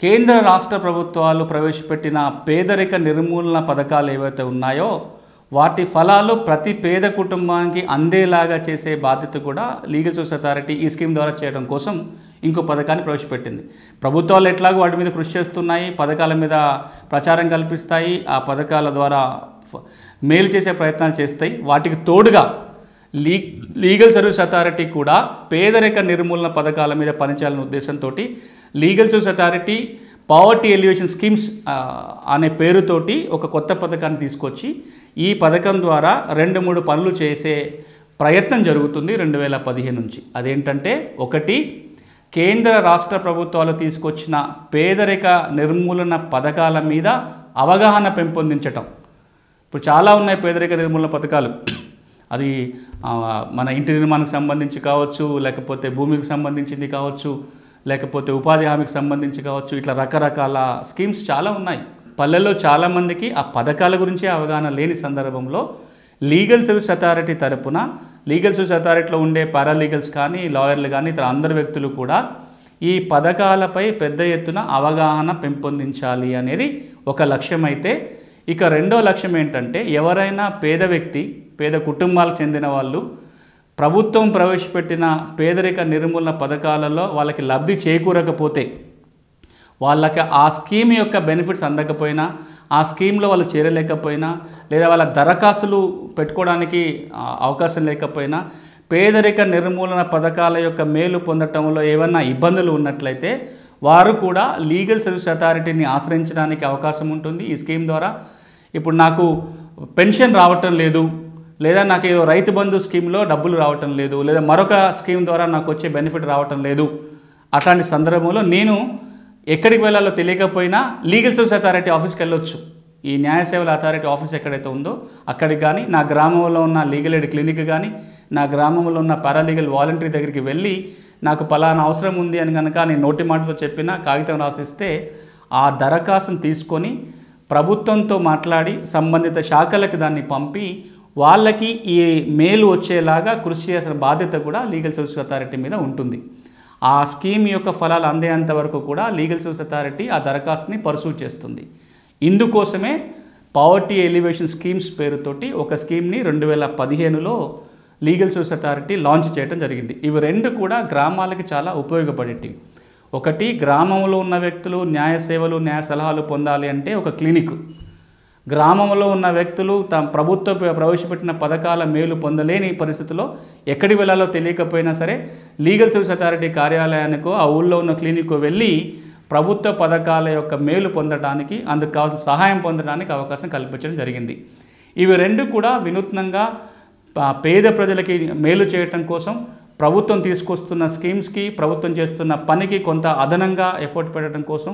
కేంద్ర రాష్ట్ర ప్రభుత్వాలు ప్రవేశపెట్టిన పేదరిక నిర్మూలన పథకాలు ఏవైతే ఉన్నాయో వాటి ఫలాలు ప్రతి పేద కుటుంబానికి అందేలాగా చేసే బాధ్యత కూడా లీగల్ సర్వీస్ అథారిటీ ఈ స్కీమ్ ద్వారా చేయడం కోసం ఇంకో పథకాన్ని ప్రవేశపెట్టింది. ప్రభుత్వాలు ఎట్లాగో వాటి మీద కృషి చేస్తున్నాయి, పథకాల మీద ప్రచారం కల్పిస్తాయి, ఆ పథకాల ద్వారా మేలు చేసే ప్రయత్నాలు చేస్తాయి. వాటికి తోడుగా లీగల్ సర్వీస్ అథారిటీ కూడా పేదరిక నిర్మూలన పథకాల మీద పనిచేయాలనే ఉద్దేశంతో legal service authority poverty elevation schemes అనే పేరుతోటి ఒక కొత్త పథకాన్ని తీసుకొచ్చి ఈ పథకం ద్వారా 2-3 పనులు చేసే ప్రయత్నం జరుగుతుంది 2015 నుంచి. అదేంటంటే, ఒకటి, కేంద్ర రాష్ట్ర ప్రభుత్వాలు తీసుకొచ్చిన పేదరిక నిర్మూలన పథకాల మీద అవగాహన పెంపొందించటం. ఇప్పుడు చాలా ఉన్నాయి పేదరిక నిర్మూలన పథకాలు. అది మన ఇంటి నిర్మాణానికి సంబంధించి కావచ్చు, లేకపోతే భూమికి సంబంధించింది కావచ్చు, లేకపోతే ఉపాధి హామీకి సంబంధించి కావచ్చు. ఇట్లా రకరకాల స్కీమ్స్ చాలా ఉన్నాయి. పల్లెల్లో చాలామందికి ఆ పథకాల గురించి అవగాహన లేని సందర్భంలో లీగల్ సర్వీస్ అథారిటీ తరపున లీగల్ సర్వీస్ అథారిటీలో ఉండే పారాలీగల్స్ కానీ, లాయర్లు కానీ, ఇతర అందరు వ్యక్తులు కూడా ఈ పథకాలపై పెద్ద ఎత్తున అవగాహన పెంపొందించాలి అనేది ఒక లక్ష్యం. అయితే ఇక రెండో లక్ష్యం ఏంటంటే, ఎవరైనా పేద వ్యక్తి, పేద కుటుంబాలకు చెందిన వాళ్ళు ప్రభుత్వం ప్రవేశపెట్టిన పేదరిక నిర్మూలన పథకాలలో వాళ్ళకి లబ్ధి చేకూరకపోతే, వాళ్ళకి ఆ స్కీమ్ యొక్క బెనిఫిట్స్ అందకపోయినా, ఆ స్కీమ్లో వాళ్ళు చేరలేకపోయినా, లేదా వాళ్ళ దరఖాస్తులు పెట్టుకోవడానికి అవకాశం లేకపోయినా, పేదరిక నిర్మూలన పథకాల యొక్క మేలు పొందటంలో ఏమన్నా ఇబ్బందులు ఉన్నట్లయితే వారు కూడా లీగల్ సర్వీస్ అథారిటీని ఆశ్రయించడానికి అవకాశం ఉంటుంది ఈ స్కీమ్ ద్వారా. ఇప్పుడు నాకు పెన్షన్ రావటం లేదు, లేదా నాకు ఏదో రైతు బంధు స్కీమ్లో డబ్బులు రావటం లేదు, లేదా మరొక స్కీమ్ ద్వారా నాకు వచ్చే బెనిఫిట్ రావటం లేదు. అట్లాంటి సందర్భంలో నేను ఎక్కడికి వెళ్ళాలో తెలియకపోయినా లీగల్ సర్వీస్ అథారిటీ ఆఫీస్కి వెళ్ళొచ్చు. ఈ న్యాయ సేవల అథారిటీ ఆఫీస్ ఎక్కడైతే ఉందో అక్కడికి కానీ, నా గ్రామంలో ఉన్న లీగల్ ఎయిడ్ క్లినిక్ కానీ, నా గ్రామంలో ఉన్న పారాలీగల్ వాలంటరీ దగ్గరికి వెళ్ళి నాకు పలానా అవసరం ఉంది అని కనుక నేను నోటి మాటతో చెప్పిన కాగితం రాసిస్తే ఆ దరఖాస్తును తీసుకొని ప్రభుత్వంతో మాట్లాడి సంబంధిత శాఖలకు దాన్ని పంపి వాళ్ళకి ఈ మేలు వచ్చేలాగా కృషి చేసిన బాధ్యత కూడా లీగల్ సర్వీస్ అథారిటీ మీద ఉంటుంది. ఆ స్కీమ్ యొక్క ఫలాలు అందేంత వరకు కూడా లీగల్ సర్వీస్ అథారిటీ ఆ దరఖాస్తుని పర్సూ చేస్తుంది. ఇందుకోసమే పావర్టీ ఎలివేషన్ స్కీమ్స్ పేరుతోటి ఒక స్కీమ్ని 2015లో లీగల్ సర్వీస్ అథారిటీ లాంచ్ చేయడం జరిగింది. ఇవి రెండు కూడా గ్రామాలకి చాలా ఉపయోగపడేటివి. ఒకటి, గ్రామంలో ఉన్న వ్యక్తులు న్యాయ సేవలు, న్యాయ సలహాలు పొందాలి అంటే ఒక క్లినిక్, గ్రామంలో ఉన్న వ్యక్తులు తమ ప్రభుత్వం ప్రవేశపెట్టిన పథకాల మేలు పొందలేని పరిస్థితుల్లో ఎక్కడికి వెళ్ళాలో తెలియకపోయినా సరే లీగల్ సర్వీస్ అథారిటీ కార్యాలయానికో ఆ ఊళ్ళో ఉన్న క్లినిక్కు వెళ్ళి ప్రభుత్వ పథకాల యొక్క మేలు పొందడానికి, అందుకు కావాల్సిన సహాయం పొందడానికి అవకాశం కల్పించడం జరిగింది. ఇవి రెండు కూడా వినూత్నంగా పేద ప్రజలకి మేలు చేయటం కోసం ప్రభుత్వం తీసుకొస్తున్న స్కీమ్స్కి, ప్రభుత్వం చేస్తున్న పనికి కొంత అదనంగా ఎఫర్ట్ పెట్టడం కోసం,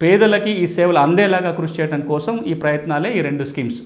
పేదలకి ఈ సేవలు అందేలాగా కృషి చేయడం కోసం ఈ ప్రయత్నాలే ఈ రెండు స్కీమ్స్.